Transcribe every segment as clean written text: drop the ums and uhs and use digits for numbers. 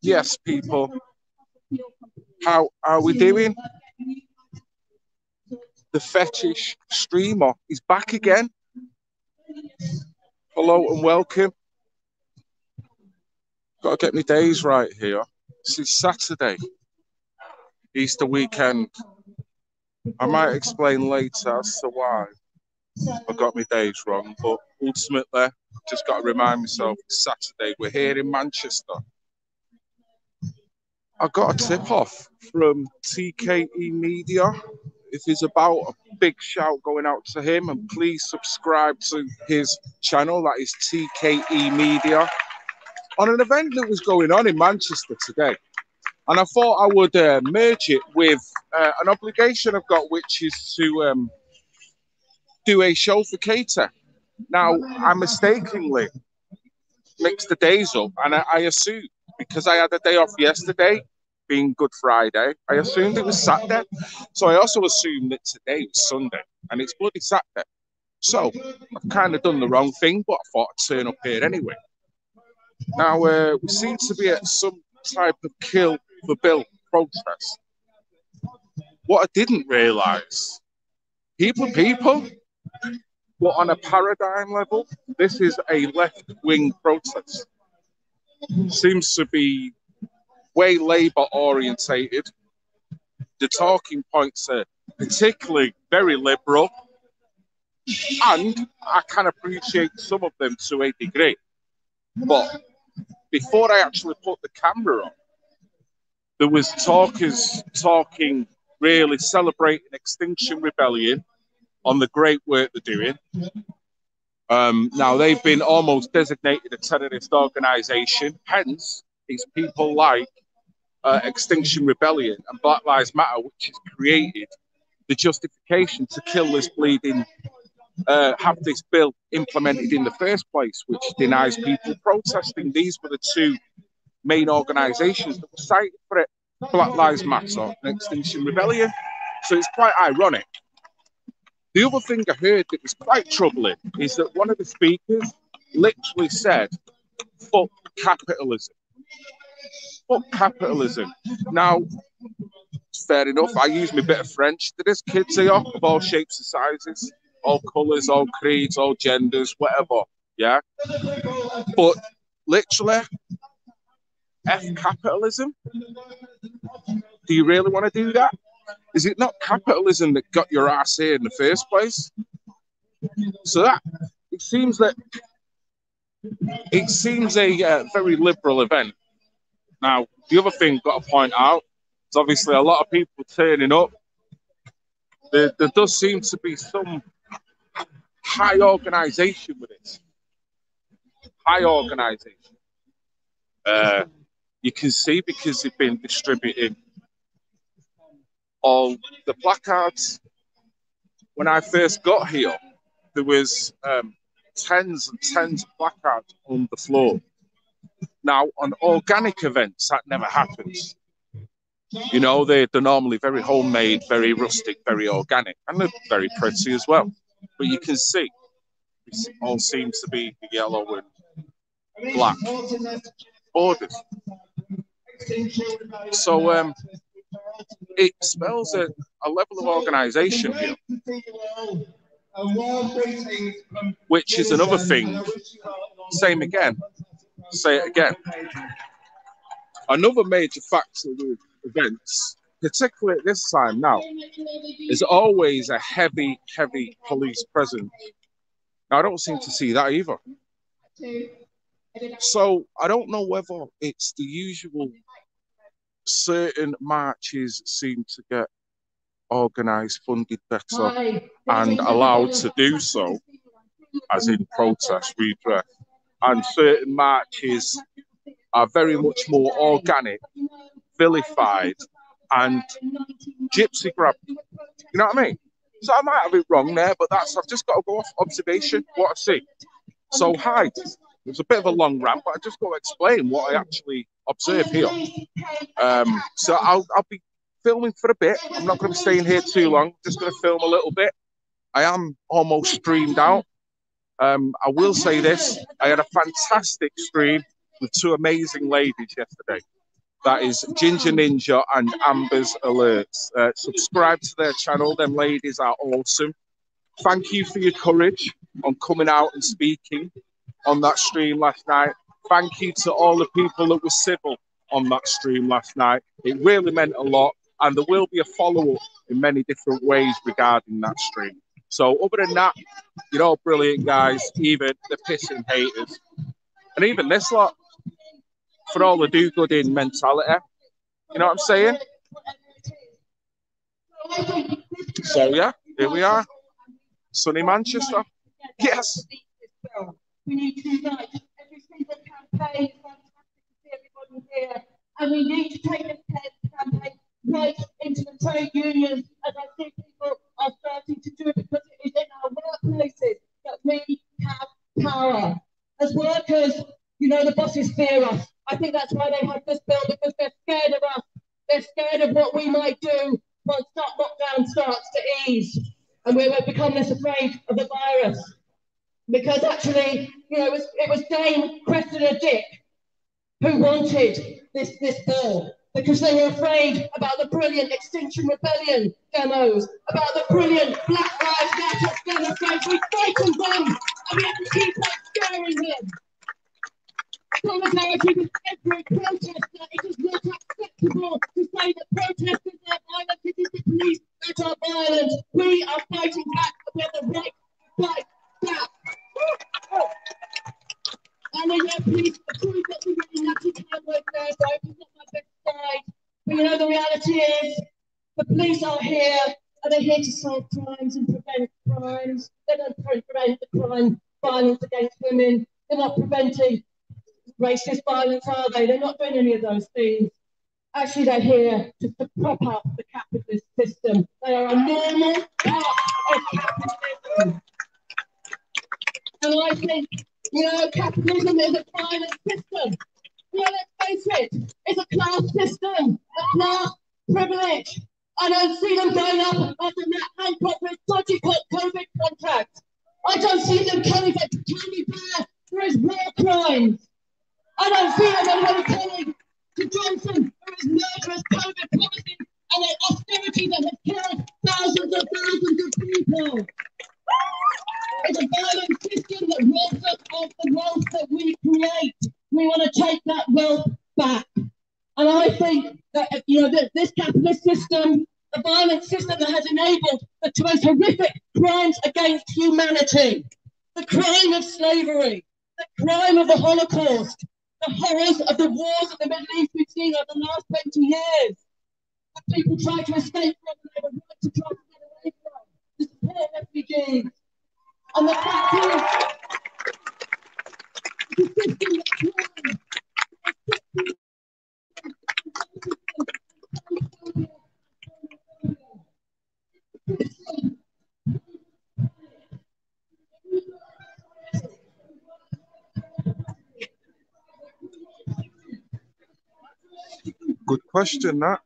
Yes, people. How are we doing? The fetish streamer is back again. Hello and welcome. Got to get my days right here. This is Saturday, Easter weekend. I might explain later as to why I got my days wrong, but ultimately, I've just got to remind myself it's Saturday. We're here in Manchester. I got a tip off from TKE Media. It is about a big shout going out to him, and please subscribe to his channel. That is TKE Media. On an event that was going on in Manchester today. And I thought I would merge it with an obligation I've got, which is to do a show for Cater. Now, I mistakenly mixed the days up, and I assumed, because I had a day off yesterday, being Good Friday, I assumed it was Saturday. So I also assumed that today was Sunday, and it's bloody Saturday. So I've kind of done the wrong thing, but I thought I'd turn up here anyway. Now, we seem to be at some type of kill the bill protest. What I didn't realise, people, but on a paradigm level, this is a left-wing protest. Seems to be way Labour orientated. The talking points are particularly very liberal, and I can appreciate some of them to a degree. But before I actually put the camera on, there was talkers talking, really celebrating Extinction Rebellion on the great work they're doing. Now, they've been almost designated a terrorist organisation. Hence, it's people like Extinction Rebellion and Black Lives Matter, which has created the justification to kill this bleeding, have this bill implemented in the first place, which denies people protesting. These were the two main organisations that were cited for it, Black Lives Matter and Extinction Rebellion. So it's quite ironic. The other thing I heard that was quite troubling is that one of the speakers literally said, "Fuck capitalism." Fuck capitalism. Now, fair enough, I use my bit of French. There's kids here of all shapes and sizes, all colours, all creeds, all genders, whatever, yeah? But literally, F capitalism? Do you really want to do that? Is it not capitalism that got your ass here in the first place? So that, it seems a very liberal event. Now, the other thing I've got to point out is obviously a lot of people turning up. There does seem to be some high organisation with it. High organisation. You can see because they've been distributing all the placards. When I first got here, there was tens and tens of placards on the floor. Now, on organic events, that never happens. You know, they're normally very homemade, very rustic, very organic, and they're very pretty as well. But you can see, it all seems to be yellow and black borders. So it spells a level of organisation here, which is another thing. Same again. Say it again. Another major factor with events, particularly at this time now, is always a heavy police presence. Now, I don't seem to see that either. So I don't know whether it's the usual certain marches seem to get organised, funded better, and allowed to do so, as in protest, redress. And certain marches are very much more organic, vilified, and gypsy grab. You know what I mean? So I might have it wrong there, but I've just got to go off observation, what I see. So hi, it's a bit of a long rant, but I just got to explain what I actually observe here. So I'll be filming for a bit. I'm not going to be staying here too long. Just going to film a little bit. I am almost streamed out. I will say this, I had a fantastic stream with two amazing ladies yesterday. That is Ginger Ninja and Amber's Alerts. Subscribe to their channel, them ladies are awesome. Thank you for your courage on coming out and speaking on that stream last night. Thank you to all the people that were civil on that stream last night. It really meant a lot, and there will be a follow-up in many different ways regarding that stream. So other than that, you're all brilliant, guys, even the pissing haters. And even this lot, for all the do-gooding mentality. You know what I'm saying? So, yeah, here we are. Sunny Manchester. Yes. We need to unite. Every single campaign is fantastic to see everybody here. And we need to take this campaign right into the trade unions, as I see people are starting to do it, because it is in our workplaces that we have power. As workers, you know, the bosses fear us. I think that's why they have this bill, because they're scared of us. They're scared of what we might do once that lockdown starts to ease. And we will become less afraid of the virus. Because actually, you know, it was Dame Cressida Dick who wanted this bill, because they were afraid about the brilliant Extinction Rebellion demos, about the brilliant Black Lives Matter demonstrations. We frightened them, and we have to keep on scaring them. Solidarity with every protester. It is not acceptable to say that protesters are violent. It is the police that are violent. We are fighting back, but we have the right to fight back. And then, yeah, please approve that we really have to come with there, so it's not my best side. But you know, the reality is, the police are here, and they're here to solve crimes and prevent crimes. They don't prevent the crime, violence against women. They're not preventing racist violence, are they? They're not doing any of those things. Actually, they're here to prop up the capitalist system. They are a normal part of capitalism. And I think, you know, capitalism is a violent system. You know, let's face it, it's a class system, a class privilege. I don't see them going up after Matt Hancock for his dodgy COVID contract. I don't see them coming for Tony Blair for his war crimes. I don't see them coming to Johnson for his murderous COVID policies and the austerity that has killed thousands of people. It's a violent system that robs us of the wealth that we create. We want to take that wealth back. And I think that, you know, this capitalist system, the violent system that has enabled the most horrific crimes against humanity, the crime of slavery, the crime of the Holocaust, the horrors of the wars of the Middle East we've seen over the last 20 years, that people try to escape from and they have a right to try to get away from, to support refugees. And the fact is, the system that Good question, that.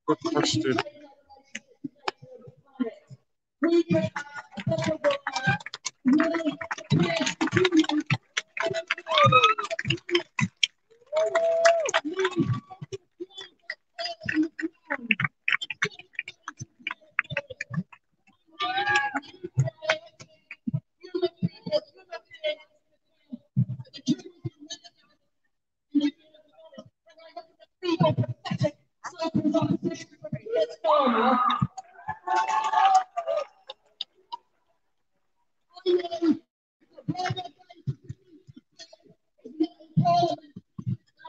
Good question. we can have a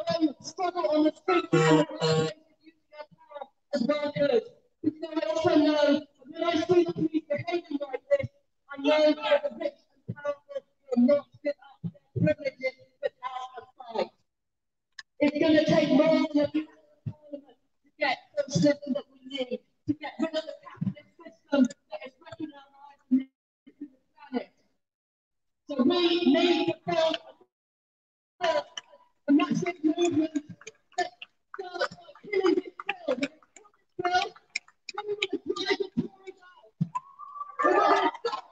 better struggle on the street as workers. Because I also know when I see the police behaving like this, I know that the rich and powerful will not give up their privileges without a fight. It's going to take more than a parliament to get the system that we need, to get rid of the capitalist system that is wrecking our lives and the planet. So we need to build a massive movement that starts by killing this bill. This bill, then we want to drive the Tories out. We want to stop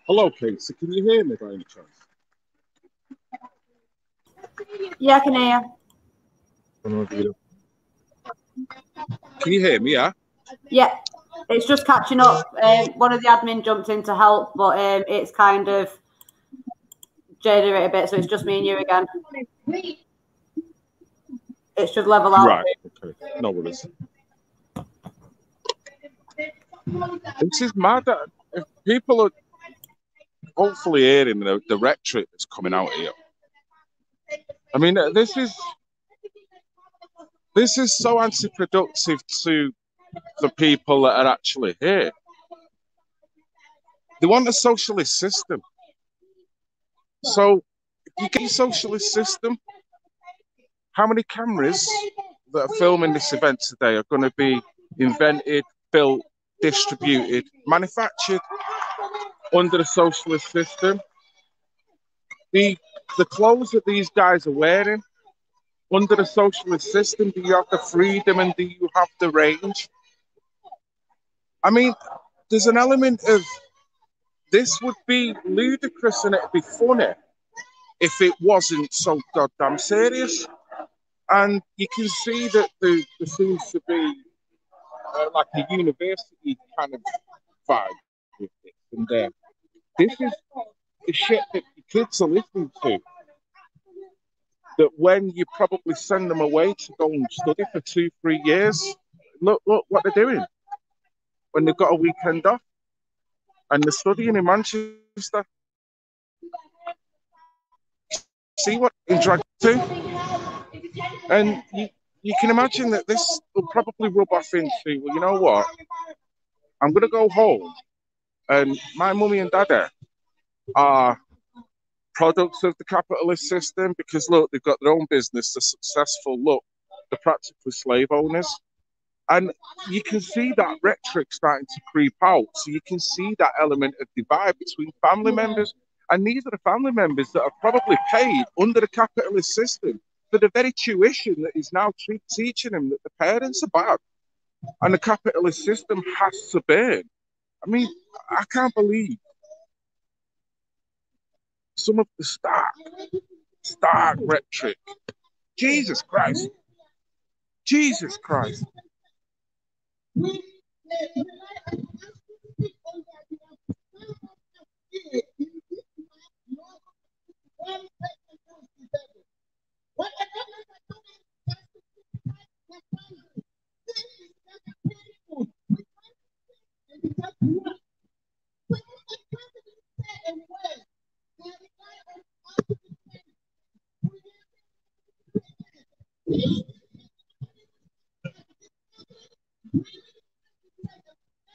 Hello, Casey. Can you hear me by any chance? Yeah, I can hear you. Can you hear me? Yeah. Yeah, it's just catching up. One of the admin jumped in to help, but it's kind of generated a bit, so it's just me and you again. It should level out. Right. Okay. No worries. This is mad. If people are hopefully hearing the rhetoric that's coming out here. I mean, this is so anti-productive to the people that are actually here. They want a socialist system. So, if you get a socialist system, how many cameras that are filming this event today are going to be invented, built, distributed, manufactured under the socialist system? The clothes that these guys are wearing under the socialist system, do you have the freedom and do you have the range? I mean, there's an element of this would be ludicrous and it'd be funny if it wasn't so goddamn serious. And you can see that there seems to be like a university kind of vibe with this. And this is the shit that the kids are listening to. That when you probably send them away to go and study for 2-3 years, look what they're doing when they've got a weekend off and they're studying in Manchester. See what in drag to, and you can imagine that this will probably rub off into, well, you know what? I'm gonna go home, and my mummy and daddy are products of the capitalist system because look, they've got their own business, they're successful. Look, they're practically slave owners. And you can see that rhetoric starting to creep out. So you can see that element of divide between family members. And these are the family members that are probably paid under the capitalist system for the very tuition that is now teaching them that the parents are bad and the capitalist system has to burn. I mean, I can't believe some of the stark rhetoric. Jesus Christ. Jesus Christ.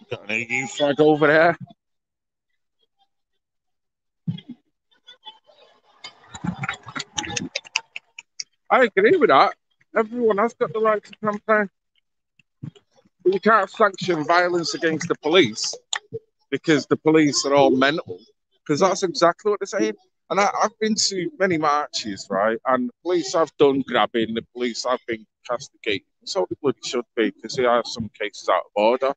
Got an EU flag over there. I agree with that. Everyone has got the right to campaign. But you can't sanction violence against the police because the police are all mental. Because that's exactly what they're saying. And I've been to many marches, right? And the police have done grabbing, the police have been castigated. So the bloody should be, because there are some cases out of order.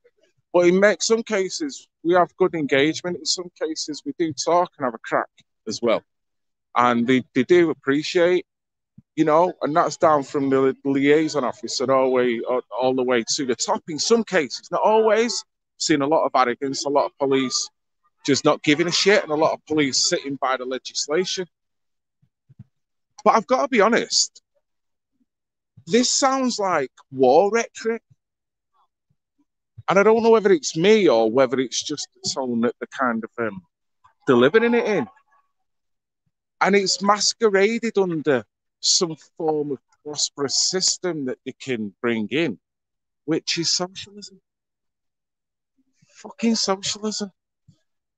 But in some cases, we have good engagement. In some cases, we do talk and have a crack as well. And they do appreciate, and that's down from the liaison officer all the way to the top. In some cases, not always. Seen a lot of arrogance, a lot of police just not giving a shit, and a lot of police sitting by the legislation. But I've got to be honest, this sounds like war rhetoric. And I don't know whether it's me or whether it's just the tone that they're kind of delivering it in. And it's masqueraded under some form of prosperous system that they can bring in, which is socialism. Fucking socialism.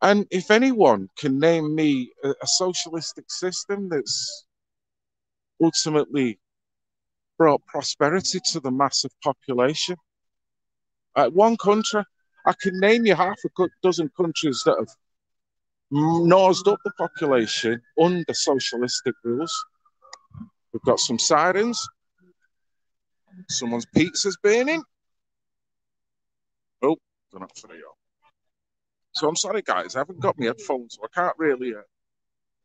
And if anyone can name me a socialistic system that's ultimately brought prosperity to the massive population, one country, I can name you half a dozen countries that have nosed up the population under socialistic rules. We've got some sirens. Someone's pizza's burning. Oh, don't have to So I'm sorry, guys. I haven't got my headphones, so I can't really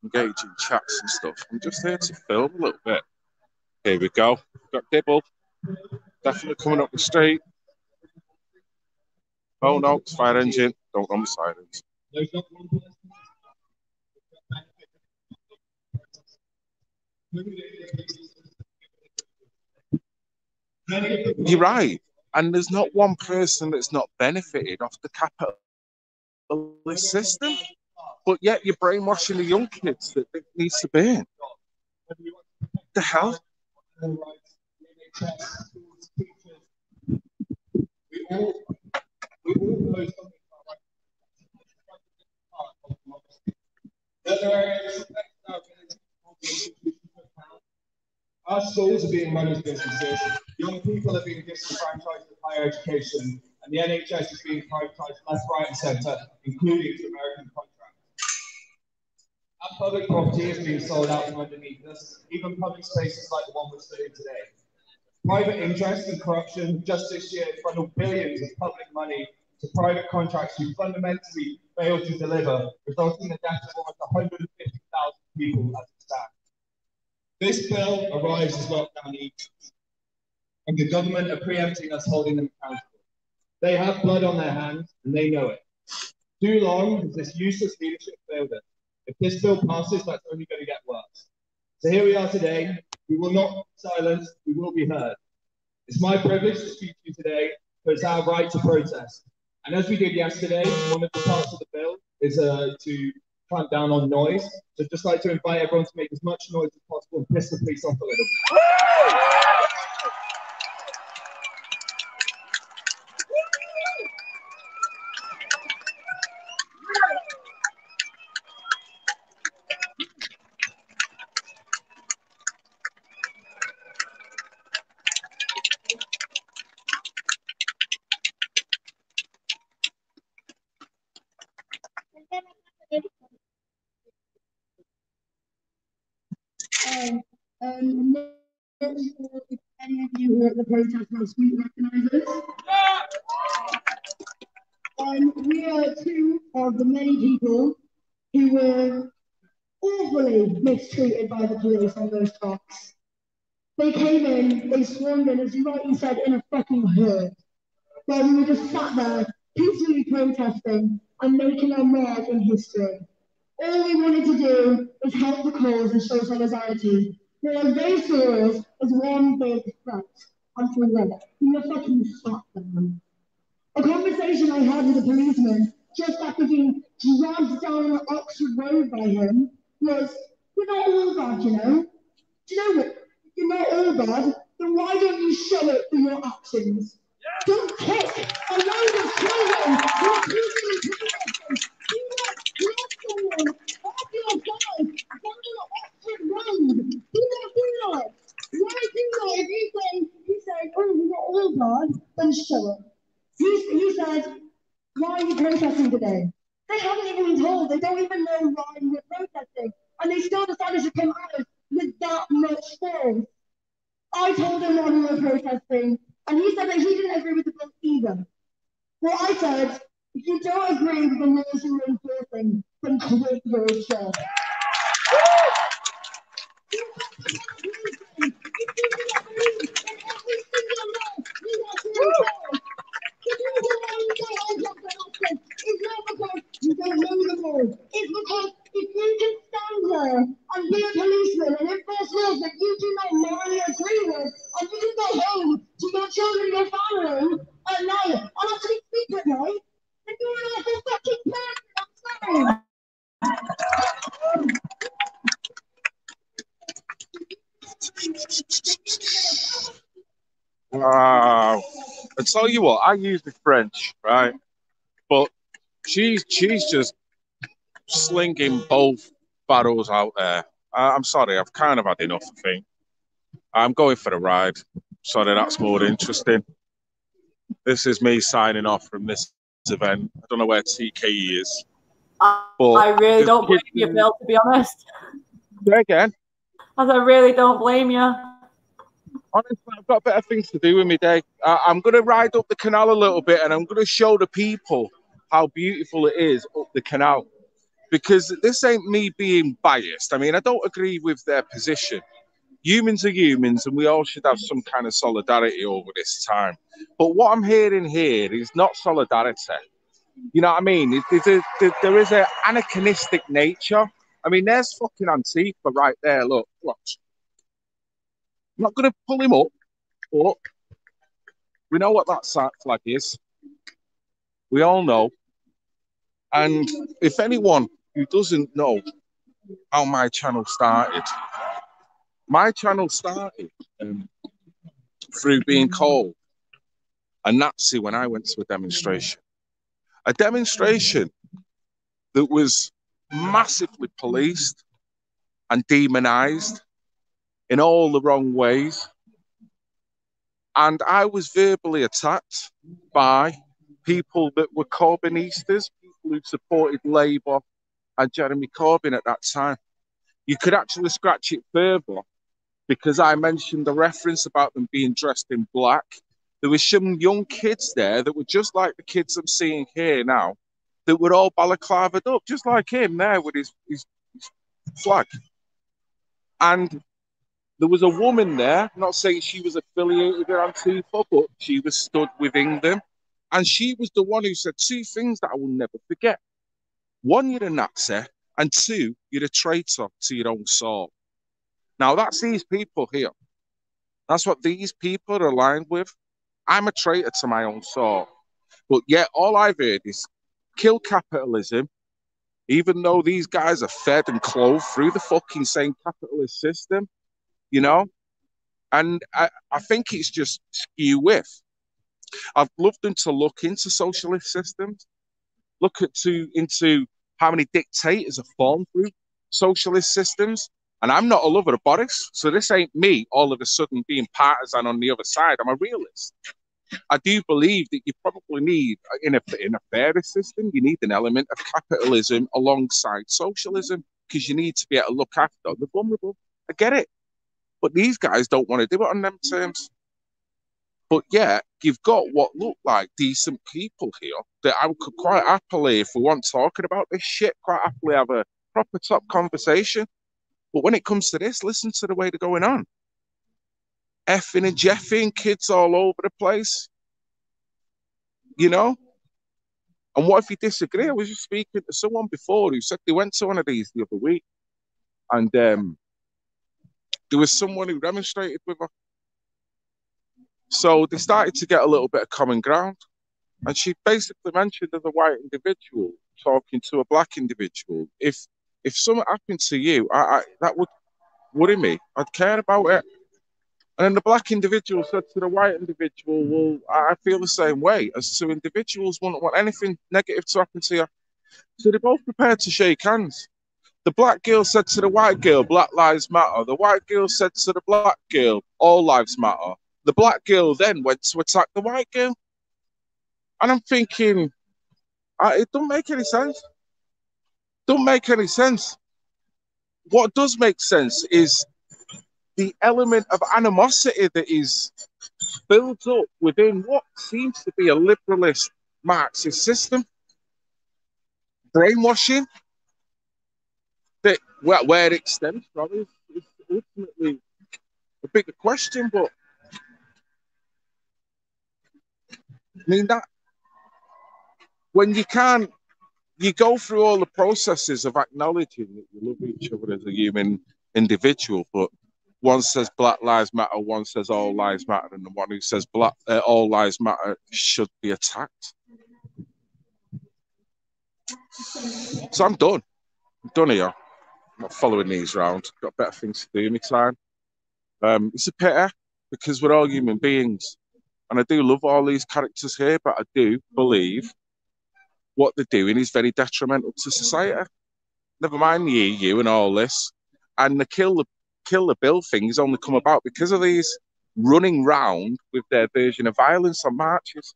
engage in chats and stuff. I'm just here to film a little bit. Here we go. Got Dibble. Definitely coming up the street. Oh no, it's fire engine. Don't run the sirens. You're right. And there's not one person that's not benefited off the capitalist system. But yet you're brainwashing the young kids that it needs to be in. The hell? Our schools are being run as businesses, young people are being disenfranchised with higher education, and the NHS is being privatised left, right, and centre, including to American contracts. Our public property is being sold out from underneath us, even public spaces like the one we're sitting in today. Private interest and corruption just this year funneled billions of public money to private contracts who fundamentally failed to deliver, resulting in the death of almost 150,000 people as it stands. This bill arrives as lockdown eats, and the government are preempting us holding them accountable. They have blood on their hands, and they know it. Too long has this useless leadership failed us. If this bill passes, that's only going to get worse. So here we are today. We will not be silenced. We will be heard. It's my privilege to speak to you today, but it's our right to protest. And as we did yesterday, one of the parts of the bill is to clamp down on noise. So I'd just like to invite everyone to make as much noise as possible and piss the police off a little bit. I'm not sure if any of you were at the protest last week recognise us. We are two of the many people who were awfully mistreated by the police on those tracks. They came in, they swarmed in, as you rightly said, in a fucking herd. Where we were just sat there, peacefully protesting and making our mark in history. All we wanted to do was help the cause and show solidarity. Whereas they saw us as one big threat. And for them, we were fucking shot them. A conversation I had with a policeman just after being dragged down Oxford Road by him was, "We're not all bad, you know. Do you know what? You're not all bad, then why don't you show it through your actions? Don't kick a load of children who are peacefully protesting. You let someone off your side down Oxford Road. Do not do that. Why do that if you say, oh, we're not all bad, then show it." He said, "Why are you protesting today?" They haven't even been told. They don't even know why we're protesting. And they still decided to come at us with that much force. I told him why we were protesting, and he said that he didn't agree with the bill either. Well, I said, if you don't agree with the laws you're enforcing, then quit your job. It's because if you can stand there and be a policeman and enforce laws that you do not morally agree with, and you can go home to your children and your family at night and actually sleep at night, then you're an awful fucking person. I'm sorry. Wow. I tell you what, I use the French, right? But she's just slinging both barrels out there. I'm sorry, I've kind of had enough, I think. I'm going for a ride. Sorry, that's more interesting. This is me signing off from this event. I don't know where TKE is. But I really don't blame you, Phil, to be honest. Say again. As I really don't blame you. Honestly, I've got better things to do with my day. I'm going to ride up the canal a little bit and I'm going to show the people how beautiful it is up the canal. Because this ain't me being biased. I mean, I don't agree with their position. Humans are humans, and we all should have some kind of solidarity over this time. But what I'm hearing here is not solidarity. You know what I mean? There is an anachronistic nature. I mean, there's fucking Antifa right there. Look, watch. I'm not going to pull him up, but we know what that flag is. We all know. And if anyone who doesn't know how my channel started through being called a Nazi when I went to a demonstration. A demonstration that was massively policed and demonized in all the wrong ways. And I was verbally attacked by people that were Corbynistas, people who supported Labour and Jeremy Corbyn at that time. You could actually scratch it further because I mentioned the reference about them being dressed in black. There were some young kids there that were just like the kids I'm seeing here now, that were all balaclavaed up, just like him there with his flag. And there was a woman there, not saying she was affiliated with Antifa, but she was stood within them. And she was the one who said two things that I will never forget. One, you're a Nazi, and two, you're a traitor to your own sort. Now, that's these people here. That's what these people are aligned with. I'm a traitor to my own sort. But yet, all I've heard is kill capitalism, even though these guys are fed and clothed through the fucking same capitalist system, you know? And I think it's just skew with. I've loved them to look into socialist systems, look into how many dictators are formed through socialist systems. And I'm not a lover of Boris, so this ain't me all of a sudden being partisan on the other side. I'm a realist. I do believe that you probably need, in a fairest system, you need an element of capitalism alongside socialism because you need to be able to look after the vulnerable. I get it. But these guys don't want to do it on them terms. But yeah, you've got what look like decent people here that I could quite happily, if we want talking about this shit, quite happily have a proper top conversation. But when it comes to this, listen to the way they're going on. Effing and jeffing, kids all over the place. You know? And what if you disagree? I was just speaking to someone before who said they went to one of these the other week. And there was someone who demonstrated with her. So they started to get a little bit of common ground. And she basically mentioned as a white individual talking to a black individual, if something happened to you, that would worry me. I'd care about it. And then the black individual said to the white individual, well, I feel the same way, as two individuals wouldn't want anything negative to happen to you. So they're both prepared to shake hands. The black girl said to the white girl, Black Lives Matter. The white girl said to the black girl, all lives matter. The black girl then went to attack the white girl. And I'm thinking, it don't make any sense. Don't make any sense. What does make sense is the element of animosity that is built up within what seems to be a liberalist Marxist system. Brainwashing, that where it stems from is ultimately a bigger question, but I mean that when you go through all the processes of acknowledging that you love each other as a human individual, but one says Black Lives Matter, one says all lives matter, and the one who says all lives matter should be attacked. So I'm done. I'm done here. I'm not following these round. Got better things to do in my time. It's a pity because we're all human beings. And I do love all these characters here, but I do believe what they're doing is very detrimental to society. Never mind the EU and all this. And the kill the bill thing has only come about because of these running round with their version of violence on marches.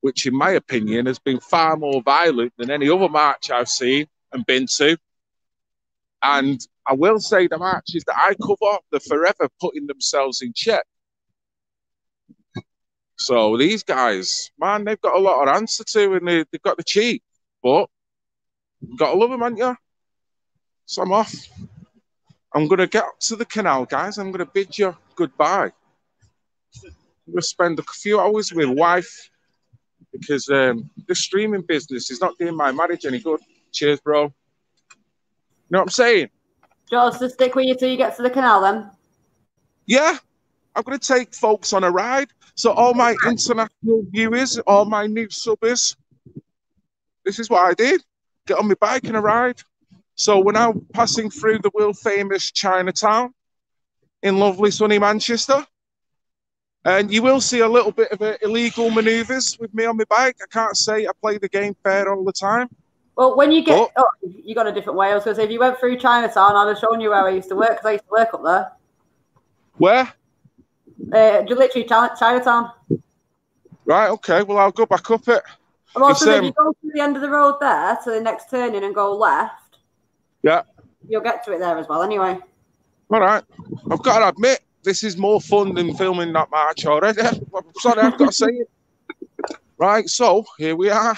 Which, in my opinion, has been far more violent than any other march I've seen and been to. And I will say the marches that I cover, they're forever putting themselves in check. So these guys, man, they've got a lot of answer to, and they've got the cheat. But you've got to love them, haven't you? So I'm off. I'm going to get up to the canal, guys. I'm going to bid you goodbye. I'm going to spend a few hours with wife because the streaming business is not doing my marriage any good. Cheers, bro. You know what I'm saying? Do you want us to stick with you till you get to the canal then? Yeah. I'm going to take folks on a ride. So all my international viewers, all my new subbers, this is what I did. Get on my bike and a ride. So we're now passing through the world famous Chinatown in lovely sunny Manchester. And you will see a little bit of illegal manoeuvres with me on my bike. I can't say I play the game fair all the time. Well, when you get... Oh, you got a different way. I was going to say, if you went through Chinatown, I'd have shown you where I used to work, because I used to work up there. Where? Literally Chinatown. Right, okay. Well, I'll go back up it. And also, if you go to the end of the road there, to the next turning and go left, yeah, you'll get to it there as well anyway. All right. I've got to admit, this is more fun than filming that march already. I'm sorry, I've got to say it. Right, so here we are.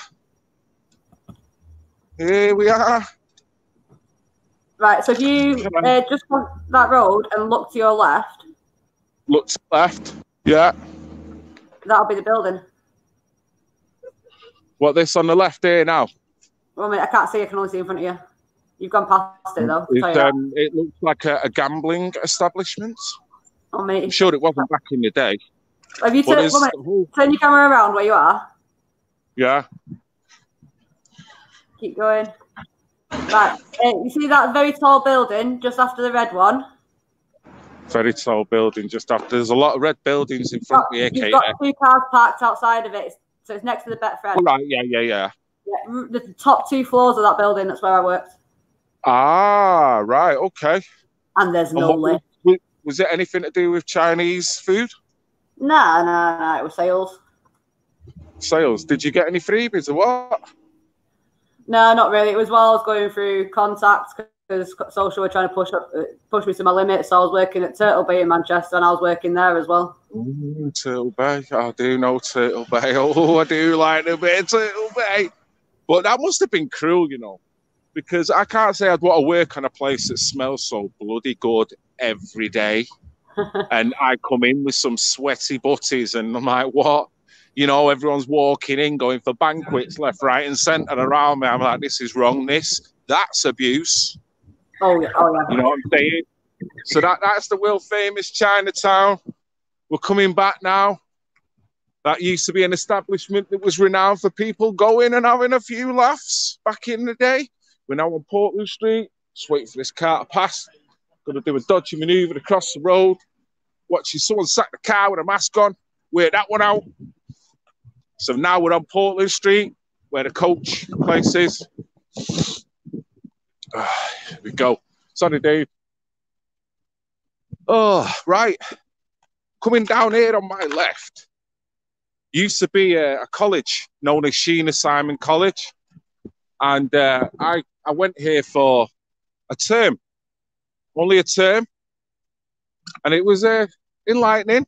Here we are. Right, so if you just want that road and look to your left. Look to the left, yeah. That'll be the building. What, this on the left here now? Well, I mean, I can't see, I can only see in front of you. You've gone past it though. It looks like a gambling establishment. Oh, mate. I'm sure it wasn't back in the day. Have you turn your camera around where you are? Yeah. Keep going. Right. You see that very tall building just after the red one? Very tall building just after. There's a lot of red buildings in front of me. You've got 2 cars parked outside of it, so it's next to the Betfred. Oh, right, yeah. The top 2 floors of that building, that's where I worked. Ah, right, okay. And there's no lift. Was it anything to do with Chinese food? No, it was sales. Sales. Did you get any freebies or what? No, not really. It was while I was going through contacts, because social were trying to push me to my limit. So I was working at Turtle Bay in Manchester, and I was working there as well. Turtle Bay. I do know Turtle Bay. Oh, I do like a bit of Turtle Bay. But that must have been cruel, you know, because I can't say I'd want to work on a place that smells so bloody good every day. And I come in with some sweaty butties, and I'm like, what? You know, everyone's walking in, going for banquets left, right, and centre around me. I'm like, this is wrong. That's abuse. Oh yeah. You know what I'm saying? So that's the world famous Chinatown. We're coming back now. That used to be an establishment that was renowned for people going and having a few laughs back in the day. We're now on Portland Street. Just waiting for this car to pass. Going to do a dodgy manoeuvre across the road. Watching someone sat in the car with a mask on. Wear that one out. So now we're on Portland Street, where the coach place is. Here we go. Sorry, Dave. Oh, right. Coming down here on my left used to be a college known as Sheena Simon College. And I went here for a term, only a term. And it was enlightening.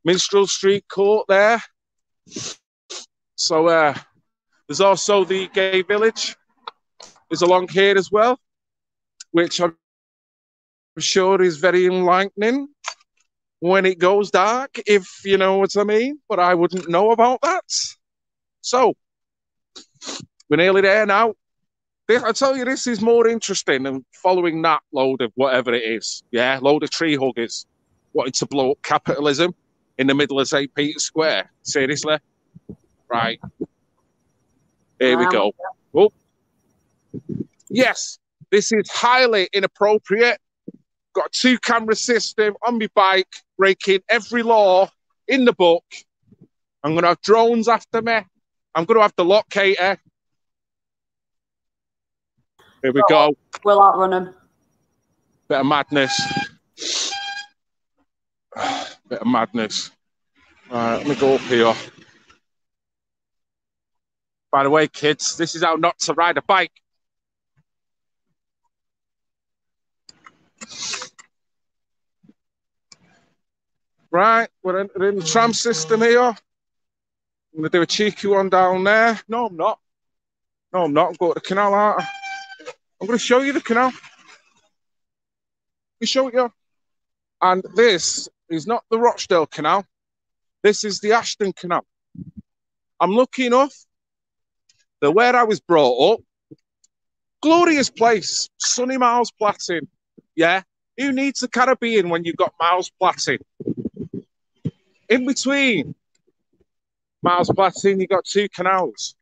Minstrel Street Court there. So there's also the gay village is along here as well, which I'm sure is very enlightening when it goes dark, if you know what I mean. But I wouldn't know about that. So we're nearly there now. I tell you, this is more interesting than following that load of whatever it is. Yeah, load of tree huggers wanting to blow up capitalism in the middle of St. Peter's Square. Seriously? Right. Here we go. Oh. Yes, this is highly inappropriate. Got a 2-camera system on my bike, breaking every law in the book. I'm going to have drones after me. I'm going to have the locator. Here we go. We'll outrun them. Bit of madness. Bit of madness. All right, let me go up here. By the way, kids, this is how not to ride a bike. Right, we're in the tram system here. I'm going to do a cheeky one down there. No, I'm not. No, I'm not. I'm going to the canal, aren't I? I'm going to show you the canal. Let me show it you. And this is not the Rochdale Canal. This is the Ashton Canal. I'm lucky enough that where I was brought up, glorious place, sunny Miles Platting. Yeah, who needs the Caribbean when you've got Miles Platting? In between Miles Platting, you've got two canals.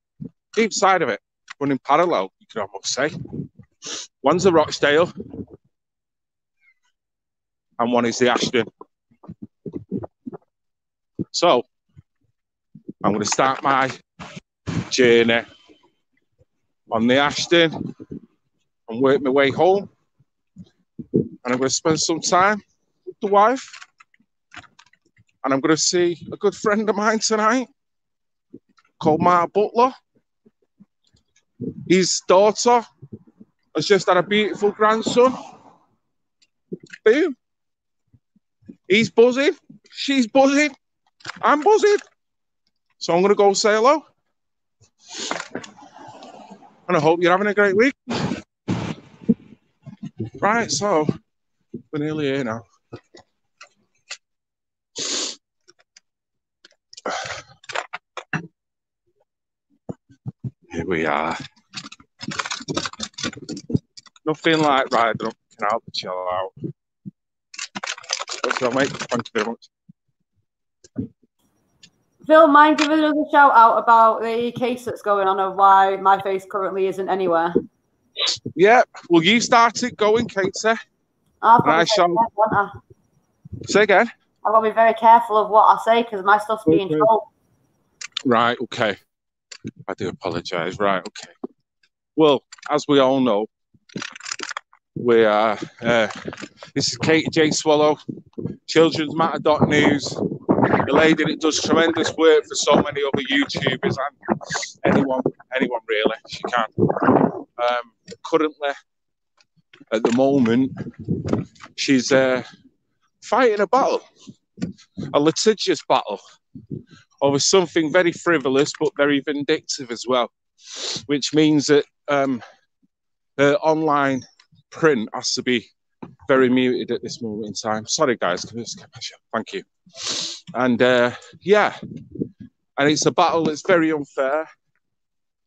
Each side of it, running parallel, you could almost say. One's the Rochdale, and one is the Ashton. So, I'm going to start my journey on the Ashton and work my way home. And I'm going to spend some time with the wife. And I'm going to see a good friend of mine tonight called Mark Butler. His daughter has just had a beautiful grandson. Boom. He's buzzing. She's buzzing. I'm buzzing. So I'm going to go say hello. And I hope you're having a great week. Right, so we're nearly here now. Here we are. Nothing like riding up the canal to chill out. What's that, mate? Thank you very much. Phil, mind giving another shout out about the case that's going on of why my face currently isn't anywhere? Yeah, well, you started going, Katie. I shall. Say again. I've got to be very careful of what I say because my stuff's being trolled. Right, okay. I do apologise. Right, okay. Well, as we all know, we are. This is Katie J. Swallow, Children's Matter.news, the lady that does tremendous work for so many other YouTubers and anyone really. She can. Currently, at the moment, she's fighting a battle, a litigious battle, over something very frivolous but very vindictive as well, which means that her online print has to be very muted at this moment in time. Sorry, guys. Thank you. And yeah, and it's a battle that's very unfair.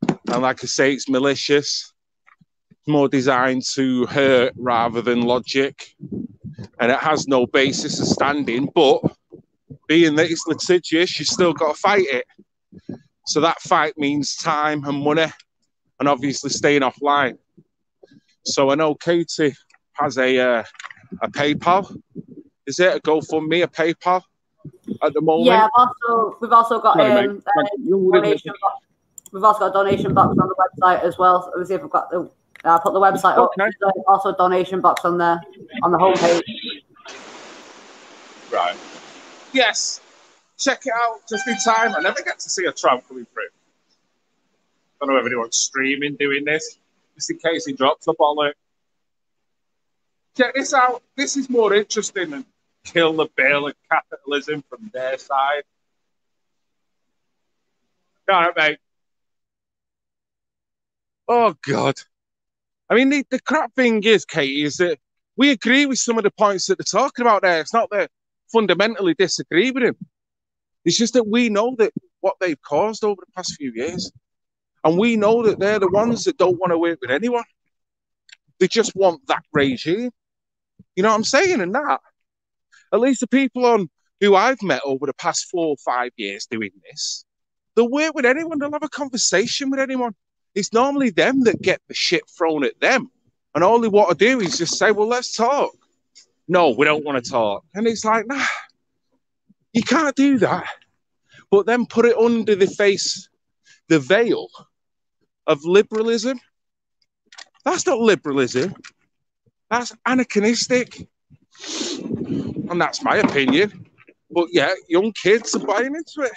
And like I say, it's malicious, more designed to hurt rather than logic. And it has no basis of standing, but being that it's litigious, you still got to fight it. So that fight means time and money and obviously staying offline. So I know Katie has a PayPal. Is it a GoFundMe, a PayPal at the moment? Yeah, we've also got donation box. We've also got a donation box on the website as well. So let's see if we've got the. I'll put the website up. Okay. There's also a donation box on there on the homepage. Right. Yes. Check it out just in time. I never get to see a tram coming through. I don't know if anyone's streaming doing this, just in case he drops up on it. Check this out. This is more interesting than kill the bill and capitalism from their side. All right, mate. Oh, God. I mean, the crap thing is, Katie, is that we agree with some of the points that they're talking about there. It's not that fundamentally disagree with him. It's just that we know that what they've caused over the past few years. And we know that they're the ones that don't want to work with anyone. They just want that regime. You know what I'm saying? And that, at least the people on who I've met over the past 4 or 5 years doing this, they'll work with anyone. They'll have a conversation with anyone. It's normally them that get the shit thrown at them. And all they want to do is just say, well, let's talk. No, we don't want to talk. And it's like, nah, you can't do that. But then put it under the veil of liberalism. That's not liberalism. That's anachronistic. And that's my opinion. But yeah, young kids are buying into it.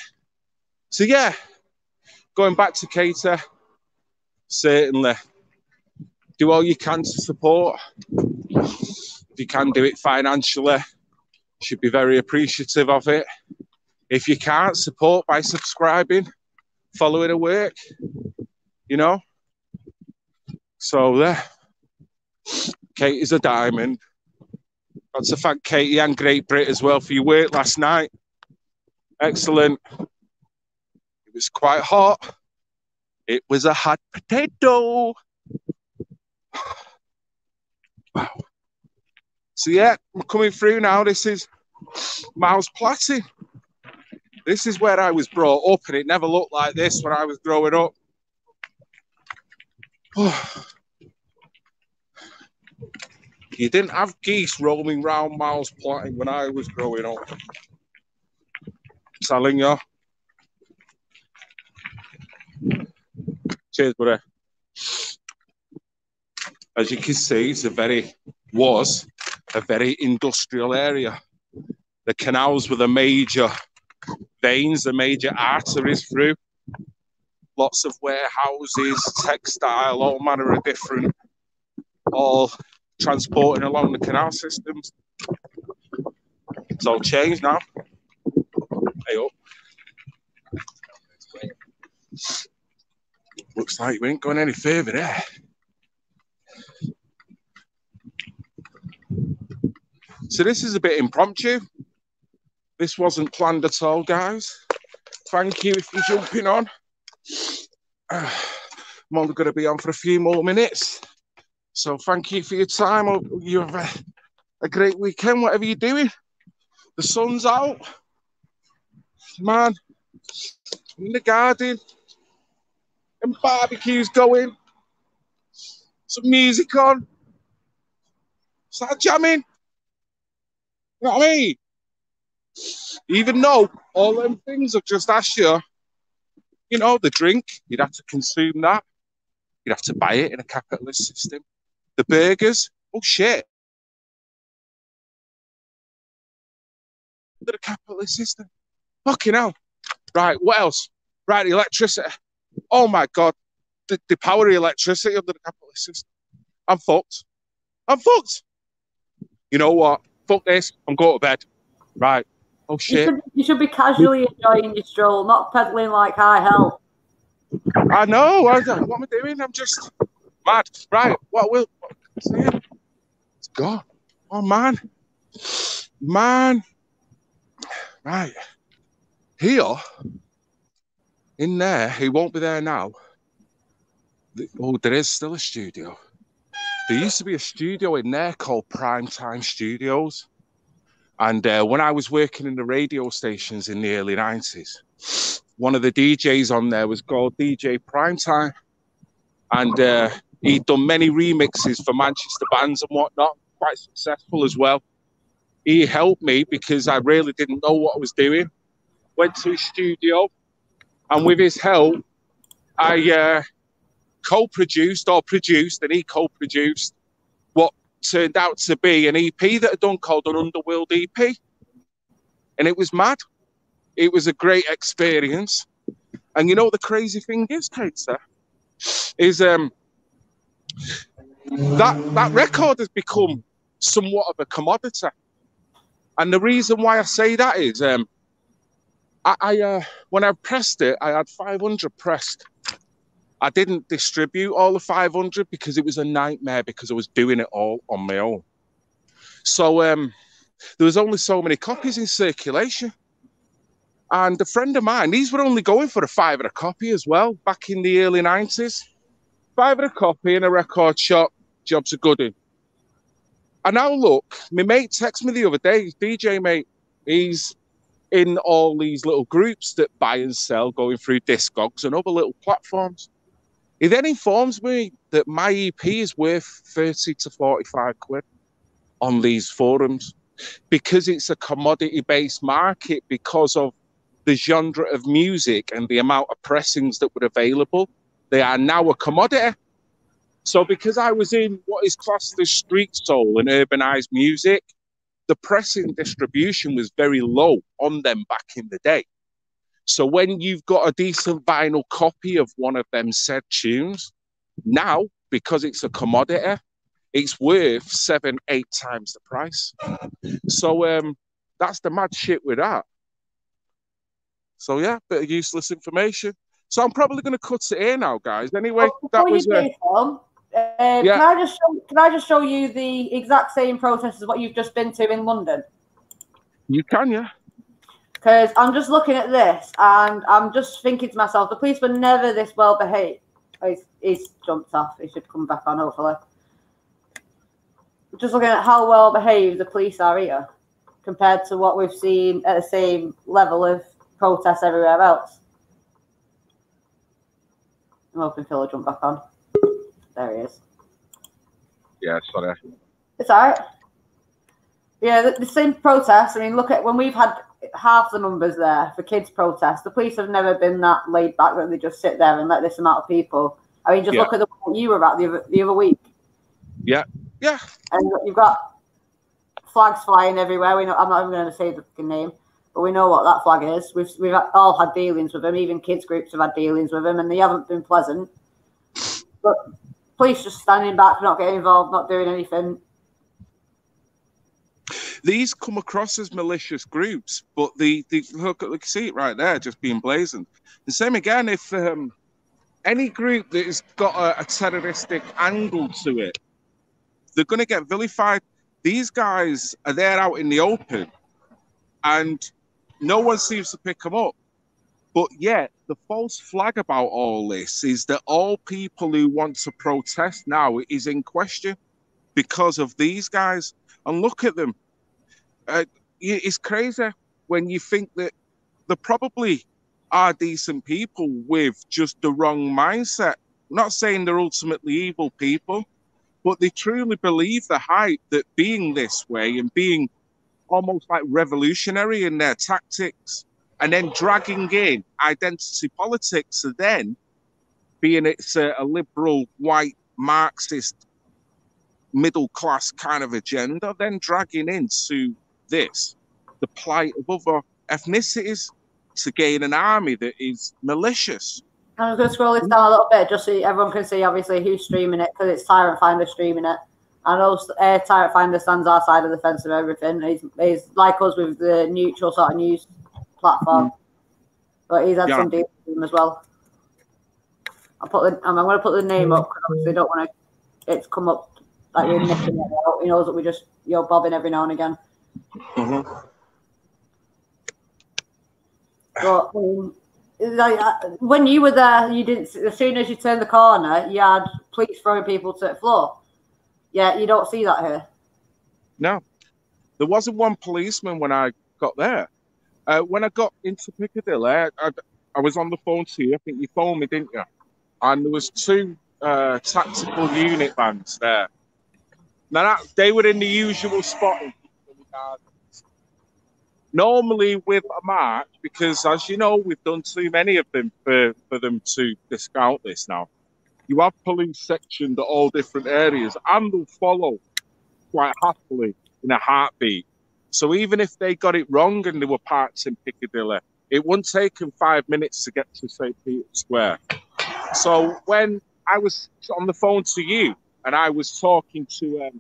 So yeah, going back to Katie, certainly do all you can to support. If you can do it financially, Should be very appreciative of it. If you can't, support by subscribing, following her work, you know. So there. Katie's a diamond. Got to thank Katie and Great Brit as well for your work last night. Excellent. It was quite hot. It was a hot potato. Wow. So yeah, I'm coming through now. This is Miles Platty. This is where I was brought up, and it never looked like this when I was growing up. You didn't have geese roaming round Miles Platty when I was growing up. I'm telling you. Cheers, buddy. As you can see, was a very industrial area. The canals were the major veins, the major arteries through. Lots of warehouses, textile, all manner of different, all transporting along the canal systems. It's all changed now. Hey up. Looks like we ain't going any further there. So this is a bit impromptu. This wasn't planned at all, guys. Thank you if you're jumping on. I'm only going to be on for a few more minutes. So thank you for your time. Hope you have a great weekend, whatever you're doing. The sun's out. Man, in the garden. And barbecues going. Some music on. Start jamming. You know what I mean? Even though all them things I've just asked you, you know, the drink, you'd have to consume that. You'd have to buy it in a capitalist system. The burgers, oh shit. The capitalist system. Fucking hell. Right, what else? Right, the electricity. Oh my God. The power of electricity under the capitalist system. I'm fucked. I'm fucked. You know what? Fuck this. I'm going to bed. Right. Oh shit. You should be casually enjoying your stroll, not peddling like high hell. I know. What am I doing? I'm just mad. Right. It's gone. Oh man. Man. Right. Here. In there. He won't be there now. Oh, there is still a studio. There used to be a studio in there called Primetime Studios. And when I was working in the radio stations in the early 90s, one of the DJs on there was called DJ Primetime. And he'd done many remixes for Manchester bands and whatnot, quite successful as well. He helped me because I really didn't know what I was doing. Went to his studio, and with his help, I co-produced or produced, and he co-produced what turned out to be an EP that I'd done called an Underworld EP. And it was mad. It was a great experience. And you know the crazy thing is, Kate, sir, is that record has become somewhat of a commodity. And the reason why I say that is when I pressed it, I had 500 pressed. I didn't distribute all the 500 because it was a nightmare because I was doing it all on my own. So there was only so many copies in circulation. And a friend of mine, these were only going for a £5 a copy as well, back in the early 90s. £5 a copy in a record shop, job's a goodie. And now look, my mate texted me the other day, his DJ mate, he's in all these little groups that buy and sell, going through Discogs and other little platforms. He then informs me that my EP is worth 30 to 45 quid on these forums because it's a commodity-based market because of the genre of music and the amount of pressings that were available. They are now a commodity. So because I was in what is classed as street soul and urbanized music, the pressing distribution was very low on them back in the day. So when you've got a decent vinyl copy of one of them said tunes, now, because it's a commodity, it's worth 7-8 times the price. So That's the mad shit with that. So yeah, bit of useless information. So I'm probably going to cut it here now, guys. Anyway, that was can I just show you the exact same process as what you've just been to in London? You can, yeah. Because I'm just looking at this and I'm just thinking to myself, the police were never this well behaved. Oh, he's jumped off. He should come back on, hopefully. Just looking at how well behaved the police are here compared to what we've seen at the same level of protests everywhere else. I'm hoping Phil will jump back on. There he is. Yeah, sorry. It's all right. Yeah, the same protests. I mean, look at when we've had half the numbers there for kids' protests. The police have never been that laid back that they just sit there and let this amount of people. I mean, just look at the one you were at the other week. Yeah, yeah. And you've got flags flying everywhere. We know. I'm not even going to say the name, but we know what that flag is. We've all had dealings with them. Even kids' groups have had dealings with them, and they haven't been pleasant. But police just standing back, not getting involved, not doing anything. These come across as malicious groups, but the look, see it right there, just being blazoned. The same again if any group that has got a terroristic angle to it, they're going to get vilified. These guys are there out in the open, and no one seems to pick them up. But yet, the false flag about all this is that all people who want to protest now is in question because of these guys. And look at them. It's crazy when you think that there probably are decent people with just the wrong mindset. I'm not saying they're ultimately evil people, but they truly believe the hype that being this way and being almost like revolutionary in their tactics and then dragging in identity politics and then being it's a liberal, white, Marxist, middle-class kind of agenda, then dragging into this, the plight of other ethnicities to gain an army that is malicious. I'm going to scroll this down a little bit just so everyone can see obviously who's streaming it, because it's Tyrant Finder streaming it. I know Tyrant Finder stands our side of the fence of everything. He's like us with the neutral sort of news platform, but he's had some deals with him as well. I'm going to put the name up because obviously I don't want it to come up like we're nipping it out. He knows that we just bobbing every now and again. But when you were there, you didn't. As soon as you turned the corner, you had police throwing people to the floor. Yeah, you don't see that here. No, there wasn't one policeman when I got there. When I got into Piccadilly, I was on the phone to you. I think you phoned me, didn't you? And there was two tactical unit vans there. Now they were in the usual spot. Normally with a march, because as you know, we've done too many of them for them to discount this now. You have police sectioned at all different areas and they'll follow quite happily in a heartbeat. So even if they got it wrong and they were parked in Piccadilly, it wouldn't take them 5 minutes to get to St. Peter's Square. So when I was on the phone to you and I was talking to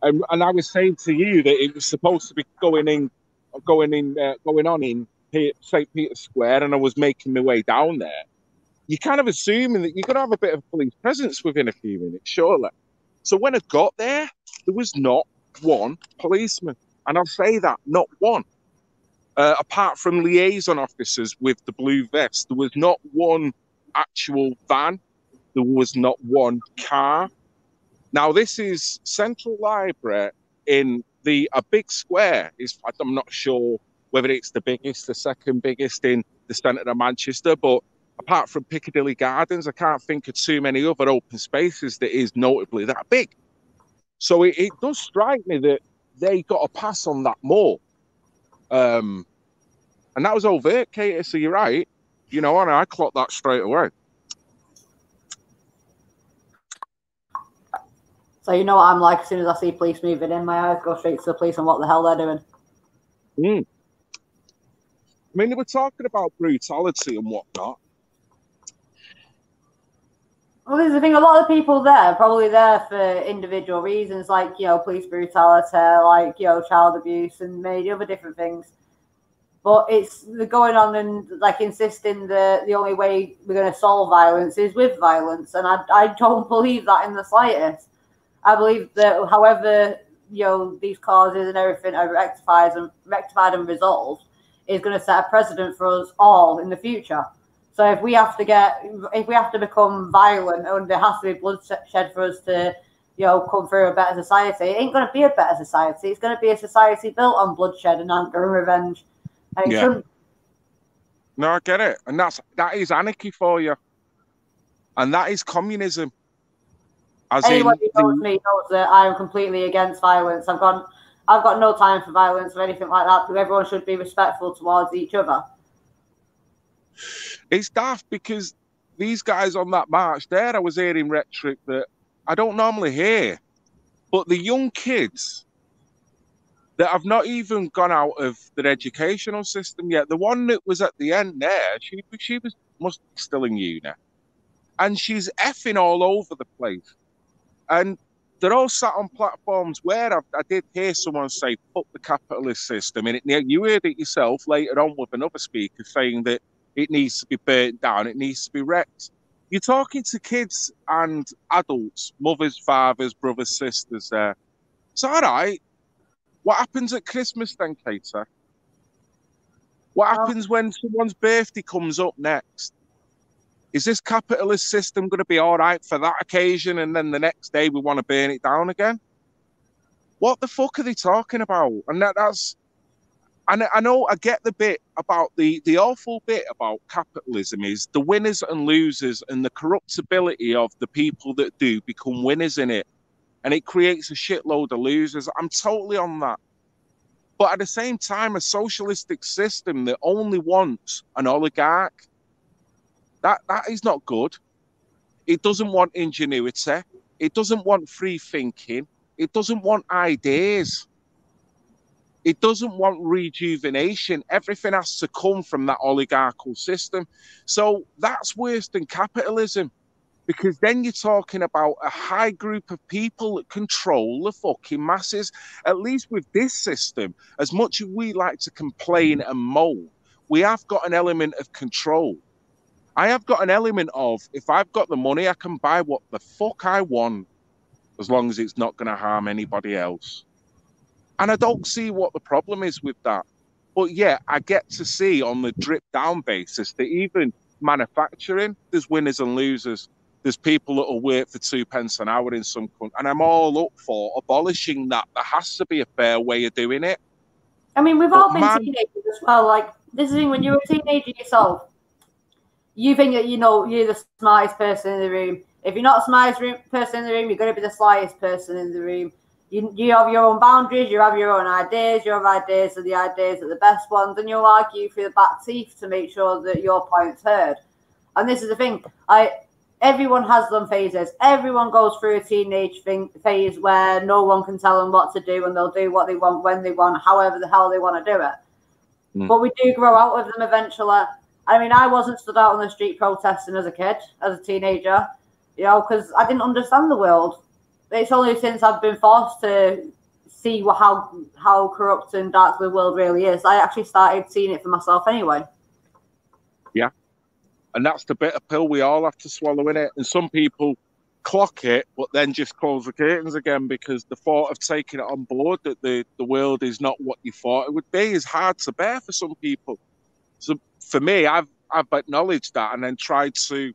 and I was saying to you that it was supposed to be going on in St. Peter's Square, and I was making my way down there. You're kind of assuming that you're going to have a bit of police presence within a few minutes, surely. So when I got there, there was not one policeman, and I'll say that, not one. Apart from liaison officers with the blue vest, there was not one actual van. There was not one car. Now, this is Central Library in a big square. I'm not sure whether it's the biggest, the second biggest in the centre of Manchester, but apart from Piccadilly Gardens, I can't think of too many other open spaces that is notably that big. So it does strike me that they got a pass on that more. And that was overt, Katie, so you're right. And I clocked that straight away. So you know what I'm like, as soon as I see police moving in, my eyes go straight to the police and what the hell they're doing. I mean, they were talking about brutality and whatnot. Well, there's the thing. A lot of the people there are probably there for individual reasons, like police brutality, like child abuse, and many other different things. But it's the going on and like insisting that the only way we're going to solve violence is with violence, and I don't believe that in the slightest. I believe that however these causes and everything are rectified and resolved is going to set a precedent for us all in the future. So if we have to become violent and there has to be bloodshed for us to come through a better society, it ain't going to be a better society. It's going to be a society built on bloodshed and anger and revenge. And it shouldn't. No, I get it. And that is anarchy for you. And that is communism. Anyone who knows me knows that I am completely against violence. I've got no time for violence or anything like that, because everyone should be respectful towards each other. It's daft because these guys on that march there, I was hearing rhetoric that I don't normally hear. But the young kids that have not even gone out of their educational system yet, the one that was at the end there, she must be still in uni. And she's effing all over the place. And they're all sat on platforms where I did hear someone say, fuck the capitalist system. And you heard it yourself later on with another speaker saying that it needs to be burnt down, it needs to be wrecked. You're talking to kids and adults, mothers, fathers, brothers, sisters there. It's all right. What happens at Christmas then, Kater? What happens when someone's birthday comes up next? Is this capitalist system going to be all right for that occasion and then the next day we want to burn it down again? What the fuck are they talking about? And I know I get the bit about the awful bit about capitalism is the winners and losers and the corruptibility of the people that do become winners in it. And it creates a shitload of losers. I'm totally on that. But at the same time, a socialistic system that only wants an oligarch, that is not good. It doesn't want ingenuity. It doesn't want free thinking. It doesn't want ideas. It doesn't want rejuvenation. Everything has to come from that oligarchical system. So that's worse than capitalism, because then you're talking about a high group of people that control the fucking masses. At least with this system, as much as we like to complain and moan, we have got an element of control. I have got an element of, if I've got the money, I can buy what the fuck I want, as long as it's not going to harm anybody else. And I don't see what the problem is with that. But yeah, I get to see on the drip down basis that even manufacturing, there's winners and losers. There's people that will work for 2 pence an hour in some country. And I'm all up for abolishing that. There has to be a fair way of doing it. I mean, we've all been teenagers as well. Like, this is when you're a teenager yourself, you think that, you're the smartest person in the room. If you're not the smartest person in the room, you're going to be the slyest person in the room. You have your own boundaries, you have your own ideas, your ideas are the best ones, and you'll argue through the back teeth to make sure that your point's heard. And this is the thing, everyone has them phases. Everyone goes through a teenage phase where no one can tell them what to do, and they'll do what they want, when they want, however the hell they want to do it. But we do grow out of them eventually. I mean, I wasn't stood out on the street protesting as a kid, as a teenager, because I didn't understand the world. It's only since I've been forced to see how corrupt and dark the world really is, I actually started seeing it for myself anyway. Yeah. And that's the bitter pill we all have to swallow, in it. And some people clock it, but then just close the curtains again, because the thought of taking it on board that the world is not what you thought it would be is hard to bear for some people. So for me, I've acknowledged that and then tried to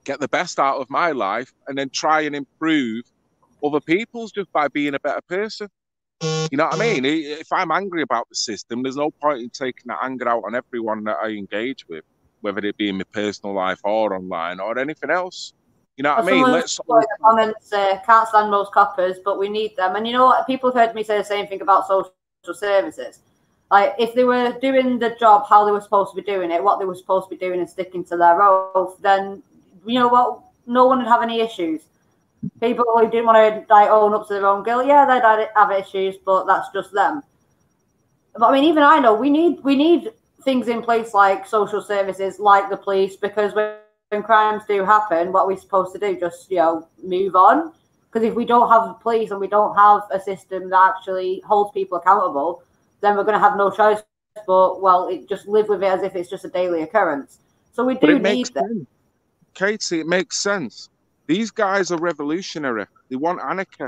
get the best out of my life and then try and improve other people's just by being a better person. You know what I mean? If I'm angry about the system, there's no point in taking that anger out on everyone that I engage with, whether it be in my personal life or online or anything else. You know what I mean? Let's in the comments, can't stand most coppers, but we need them. And you know what? People have heard me say the same thing about social services. Like, if they were doing the job how they were supposed to be doing it, what they were supposed to be doing and sticking to their oath, then, you know what? No one would have any issues. People who didn't want to own up to their own guilt, yeah, they'd have issues, but that's just them. But I mean, even I know we need things in place like social services, like the police, because when crimes do happen, what are we supposed to do? Just, move on? Because if we don't have the police and we don't have a system that actually holds people accountable, then we're going to have no choice but, just live with it as if it's just a daily occurrence. So we do need that. Katie, it makes sense. These guys are revolutionary. They want anarchy.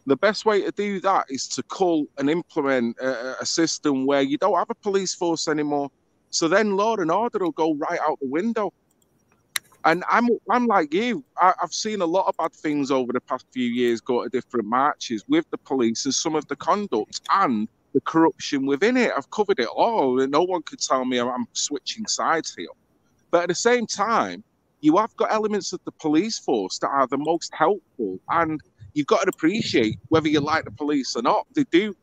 The best way to do that is to cull and implement a system where you don't have a police force anymore. So then law and order will go right out the window. And I'm like you. I've seen a lot of bad things over the past few years go to different marches with the police and some of the conduct and the corruption within it. I've covered it all. And no one could tell me I'm switching sides here. But at the same time, you have got elements of the police force that are the most helpful, and you've got to appreciate whether you like the police or not. They do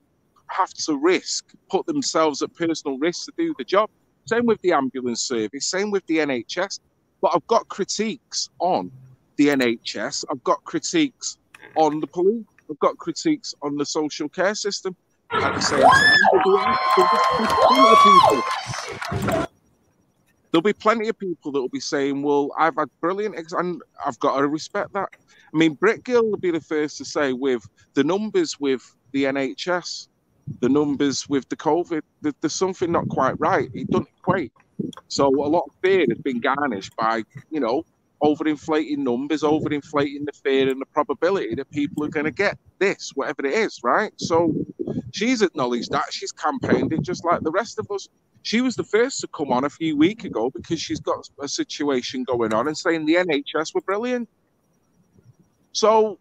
have to put themselves at personal risk to do the job. Same with the ambulance service, same with the NHS. But I've got critiques on the NHS. I've got critiques on the police. I've got critiques on the social care system. At the same time, there'll be plenty of people that will be saying, well, I've had brilliant, and I've got to respect that. I mean, Britt Gill will be the first to say with the numbers with the NHS, the numbers with the COVID, there's something not quite right. It doesn't equate. So a lot of fear has been garnished by, overinflating numbers, overinflating the fear and the probability that people are going to get this, whatever it is, right? So she's acknowledged that. She's campaigned it just like the rest of us. She was the first to come on a few weeks ago because she's got a situation going on and saying the NHS were brilliant. So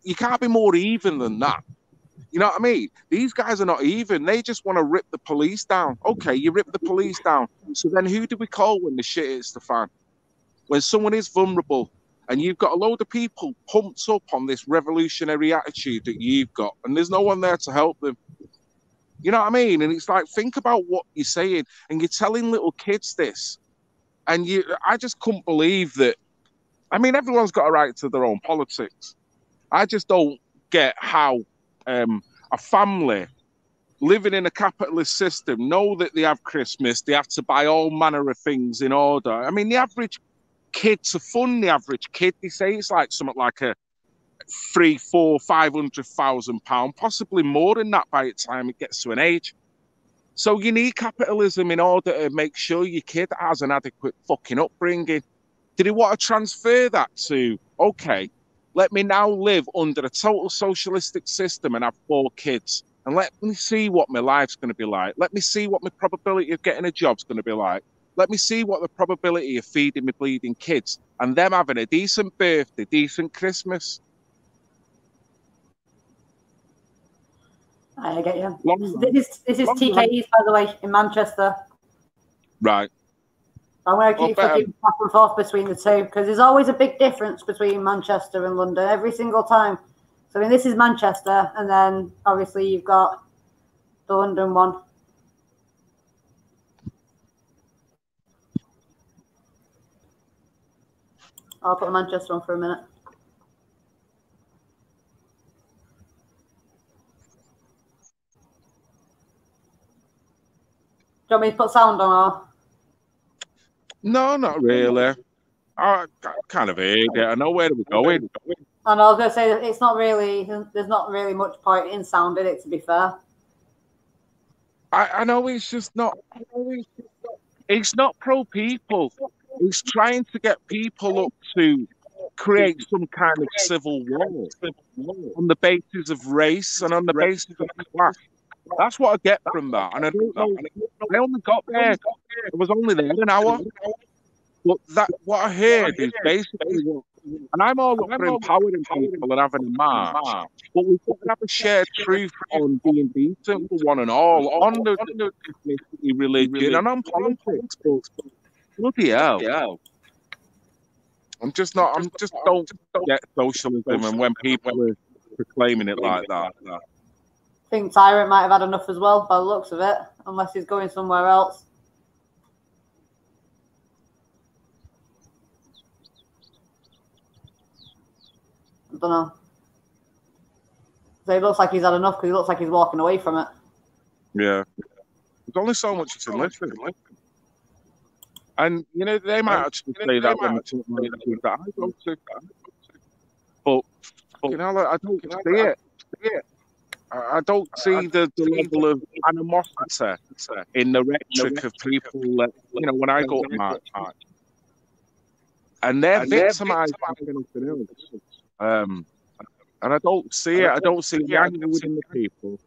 you can't be more even than that. You know what I mean? These guys are not even. They just want to rip the police down. Okay, you rip the police down. So then who do we call when the shit hits the fan? When someone is vulnerable and you've got a load of people pumped up on this revolutionary attitude that you've got and there's no one there to help them. You know what I mean? And it's like, think about what you're saying, and you're telling little kids this. And I just couldn't believe that. I mean, everyone's got a right to their own politics. I just don't get how a family living in a capitalist system know that they have Christmas, they have to buy all manner of things in order. I mean, the average kid, to fund the average kid, they say it's like something like a £300,000, £400,000, £500,000, possibly more than that by the time it gets to an age. So you need capitalism in order to make sure your kid has an adequate fucking upbringing. Did he want to transfer that to, okay, let me now live under a total socialistic system and have 4 kids, and let me see what my life's going to be like. Let me see what my probability of getting a job's going to be like. Let me see what the probability of feeding my bleeding kids and them having a decent birthday, decent Christmas. I get you. This is TKE's, by the way, in Manchester. Right. I'm going to keep flicking back and forth between the two because there's always a big difference between Manchester and London every single time. So, I mean, this is Manchester, and then obviously you've got the London one. I'll put the Manchester on for a minute. Do you want me to put sound on? Or? No, not really. I kind of heard it. I know where we're going. And I was going to say that it's not really. There's not really much point in sound in it, to be fair. I know it's just not. It's not pro people. It's trying to get people up to create some kind of civil war on the basis of race and on the basis of class. That's what I get from that. And I don't know. I only got there. I was only there an hour. But what I heard is basically what, and I'm all up for empowering people and having a march, but we've got to have a shared truth on being decent for one and all, on the ethnicity, religion, and on politics. But bloody hell. I just don't get socialism and when people are proclaiming it like that. I think Tyrant might have had enough as well by the looks of it, unless he's going somewhere else. I don't know. So it looks like he's had enough because he looks like he's walking away from it. Yeah. There's only so much you can listen. And you know, they might actually say that when they talk about the that I go to, but you know, I don't see it. I don't see the level of animosity in the rhetoric of people that, you know, when I go to march, and they're victimized by anything else. And I don't see it. I don't see the anger within the people.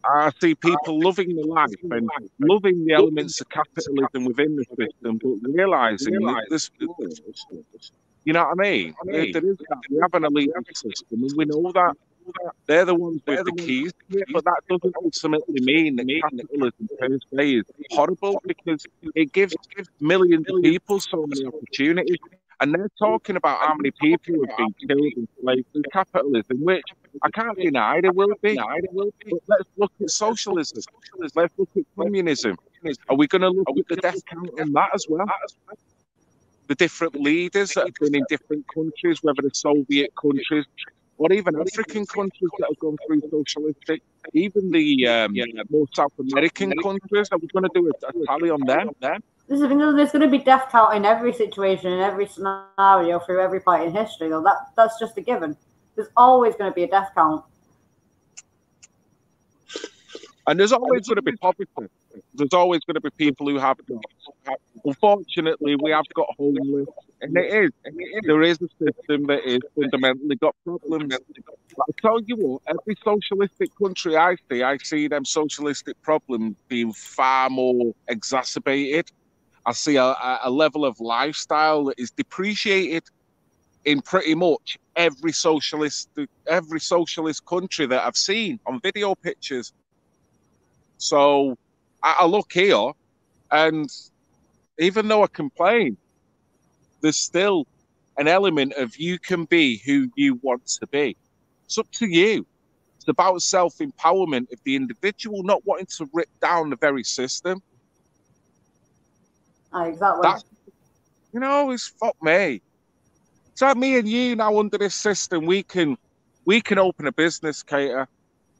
I see people loving the life and loving the elements of capitalism within the system, but realizing that this, you know what I mean? There is that. We have an elite system, and we know that they're the ones with the keys to it, but that doesn't ultimately mean that capitalism per se is horrible, because it gives millions of people so many opportunities. And they're talking about how many people have been killed and enslaved through capitalism, which I can't deny there will be. But let's look at socialism. Let's look at communism. Are we going to look at the death count on that as well? The different leaders that have been in different countries, whether the Soviet countries or even African countries that have gone through socialistic, even the more South American countries, are we going to do a tally on them? There's going to be death count in every situation, in every scenario, through every point in history, though. That's just a given. There's always going to be a death count. And there's always going to be poverty. There's always going to be people who have jobs. Unfortunately, we have got homeless. And there is a system that is fundamentally got problems. But I tell you what, every socialistic country I see them socialistic problems being far more exacerbated. I see a level of lifestyle that is depreciated in pretty much every socialist country that I've seen on video pictures. So I look here, and even though I complain, there's still an element of you can be who you want to be. It's up to you. It's about self-empowerment of the individual, not wanting to rip down the very system. Exactly. That's, you know, it's fuck me. It's like me and you now under this system. We can open a business, Cater.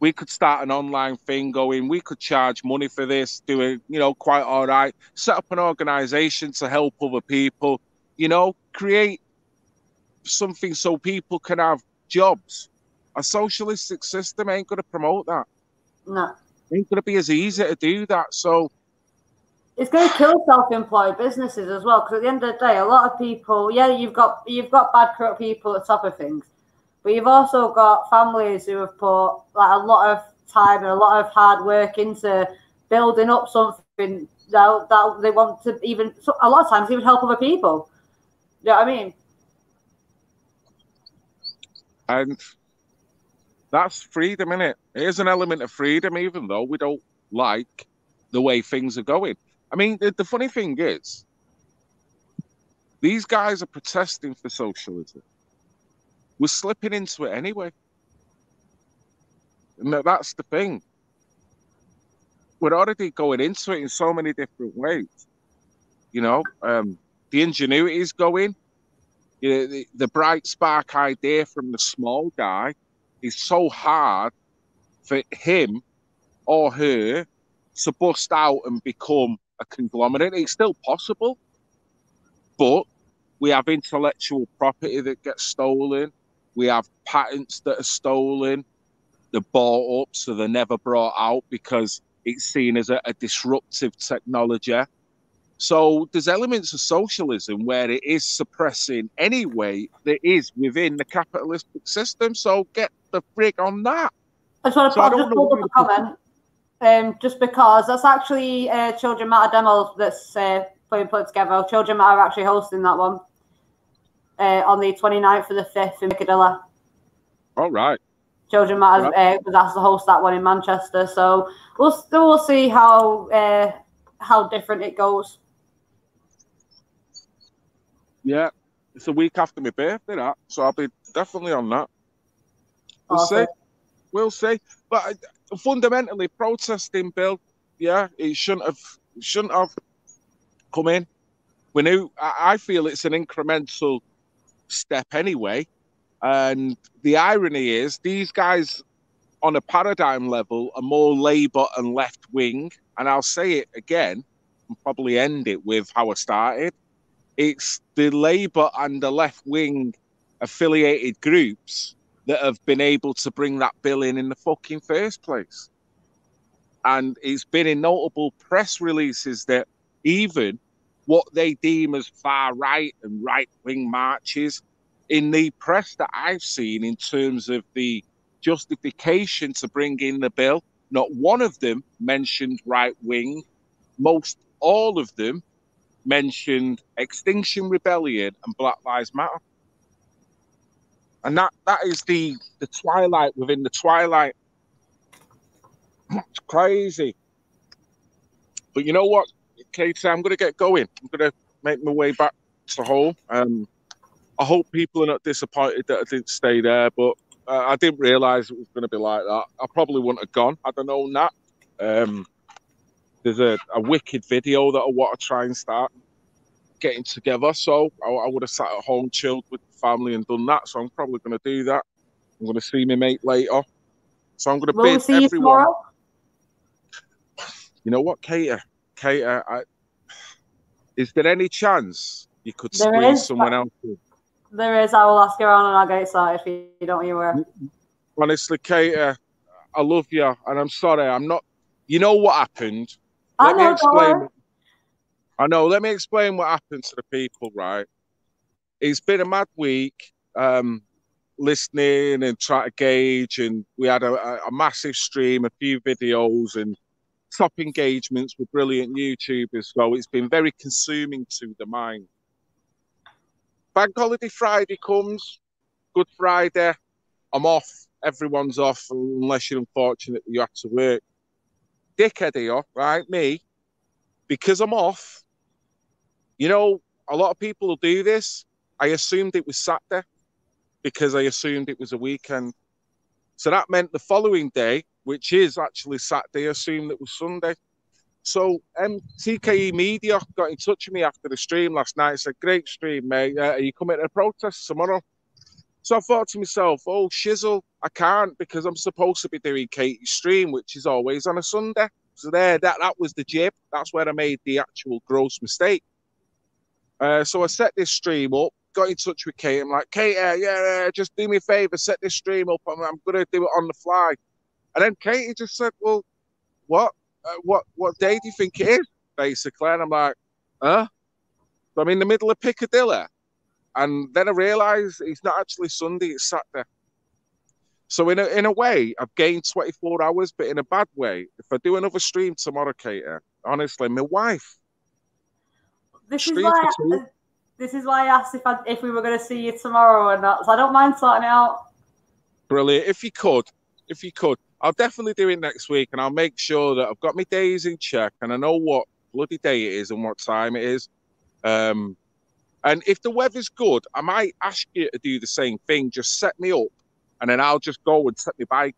We could start an online thing going. We could charge money for this, do it, you know, quite all right. Set up an organization to help other people, you know, create something so people can have jobs. A socialistic system ain't going to promote that. No. Ain't going to be as easy to do that. So it's going to kill self-employed businesses as well, because at the end of the day, a lot of people, yeah, you've got bad corrupt people at the top of things, but you've also got families who have put like a lot of time and a lot of hard work into building up something that they want to even, a lot of times, even help other people. You know what I mean? And that's freedom, innit? It is an element of freedom, even though we don't like the way things are going. I mean, the funny thing is, these guys are protesting for socialism. We're slipping into it anyway. And that's the thing. We're already going into it in so many different ways. You know, the ingenuity is going. You know, the bright spark idea from the small guy is so hard for him or her to bust out and become a conglomerate. It's still possible, but we have intellectual property that gets stolen. We have patents that are stolen. They're bought up, so they're never brought out because it's seen as a disruptive technology. So there's elements of socialism where it is suppressing anyway that is within the capitalistic system. So get the frig on that. I just want to pull up a comment, just because that's actually Children Matter demo that's being put together. Children Matter are actually hosting that one on the 29th of the 5th in Piccadilly. All right. Children Matter was asked to host that one in Manchester, so we'll see how different it goes. Yeah, it's a week after my birthday, that, so I'll be definitely on that. We'll see. We'll see. But fundamentally, protesting, Bill, yeah, it shouldn't have come in. We knew. I feel it's an incremental step anyway. And the irony is, these guys on a paradigm level are more Labour and left wing. And I'll say it again, and probably end it with how I started. It's the Labour and the left-wing affiliated groups that have been able to bring that bill in the fucking first place. And it's been in notable press releases that even what they deem as far right and right wing marches, in the press that I've seen in terms of the justification to bring in the bill, not one of them mentioned right wing. Most all of them mentioned Extinction Rebellion and Black Lives Matter. And that is the twilight within the twilight. It's crazy. But you know what, Katie, I'm going to get going. I'm going to make my way back to home. I hope people are not disappointed that I didn't stay there, but I didn't realise it was going to be like that. I probably wouldn't have gone had I known that. There's a wicked video that I want to try and start getting together, so I would have sat at home, chilled with the family and done that, so I'm probably going to do that. I'm going to see my mate later. So I'm going to bid see everyone... You know what, Katie, is there any chance you could squeeze someone else in? There is. I will ask around and I'll get it started for you. Don't you worry. Honestly, Katie, I love you, and I'm sorry. I'm not... You know what happened? Let me explain what happened to the people, right? It's been a mad week, listening and trying to gauge, and we had a massive stream, a few videos, and top engagements with brilliant YouTubers, so it's been very consuming to the mind. Bank holiday Friday comes, Good Friday, I'm off, everyone's off, unless you're unfortunate that you have to work. Dickhead here, right, me, because I'm off, you know, a lot of people will do this. I assumed it was Saturday because I assumed it was a weekend. So that meant the following day, which is actually Saturday, I assumed it was Sunday. So TKE Media got in touch with me after the stream last night. Said, great stream, mate. Are you coming to the protest tomorrow? So I thought to myself, oh, shizzle, I can't because I'm supposed to be doing Katie's stream, which is always on a Sunday. So there, that was the jib. That's where I made the actual gross mistake. So I set this stream up, got in touch with Kate. I'm like, Kate, yeah, just do me a favor, set this stream up. I'm going to do it on the fly. And then Katie just said, well, what day do you think it is, basically? And I'm like, huh? So I'm in the middle of Piccadilly. And then I realised it's not actually Sunday, it's Saturday. So in a way, I've gained 24 hours, but in a bad way. If I do another stream tomorrow, Katie, honestly, my wife. This is why I asked if we were going to see you tomorrow or not. So I don't mind sorting it out. Brilliant. If you could. I'll definitely do it next week, and I'll make sure that I've got my days in check and I know what bloody day it is and what time it is. And if the weather's good, I might ask you to do the same thing. Just set me up, and then I'll just go and set my bike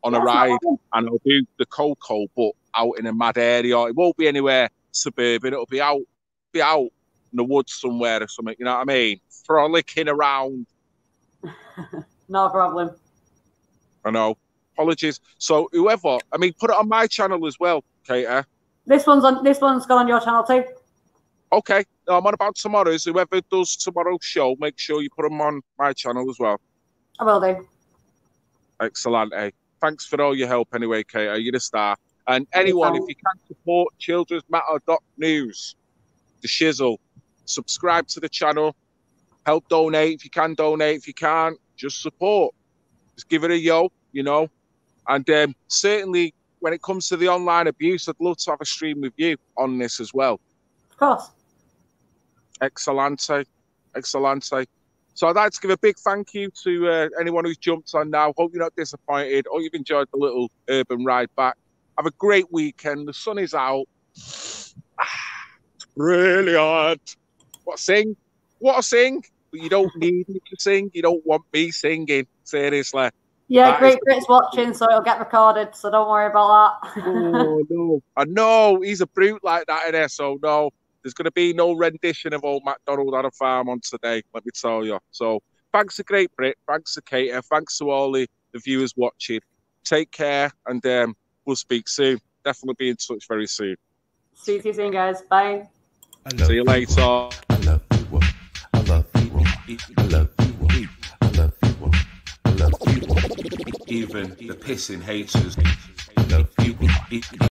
on a ride, and I'll do the Coco, but out in a mad area. It won't be anywhere suburban. It'll be out in the woods somewhere or something. You know what I mean? Frolicking around. No problem. I know. Apologies. So whoever, I mean, put it on my channel as well, Katie. This one's gone on your channel too. Okay. No, I'm on about tomorrow's. Whoever does tomorrow's show, make sure you put them on my channel as well. I will do. Excellent. Thanks for all your help anyway, Katie. You're the star. And anyone, if you can support childrensmatter.news, the shizzle, subscribe to the channel, help donate if you can donate. If you can't, just support. Just give it a yo, you know. And certainly when it comes to the online abuse, I'd love to have a stream with you on this as well. Of course. Excellente. So I'd like to give a big thank you to anyone who's jumped on now. Hope you're not disappointed. Hope you've enjoyed the little urban ride back. Have a great weekend. The sun is out. It's brilliant. What a sing. But you don't need me to sing. You don't want me singing. Seriously. Yeah, Great Brit's watching, so it'll get recorded, so don't worry about that. Oh, no. I know he's a brute like that in there, so no. There's going to be no rendition of Old MacDonald on a farm on today, let me tell you. So thanks to Great Brit, thanks to Katie, thanks to all the viewers watching. Take care, and we'll speak soon. Definitely be in touch very soon. See you soon, guys. Bye. See you later. I love you. I love you. I love you. I love you. I love you. Even the pissing haters. I love you.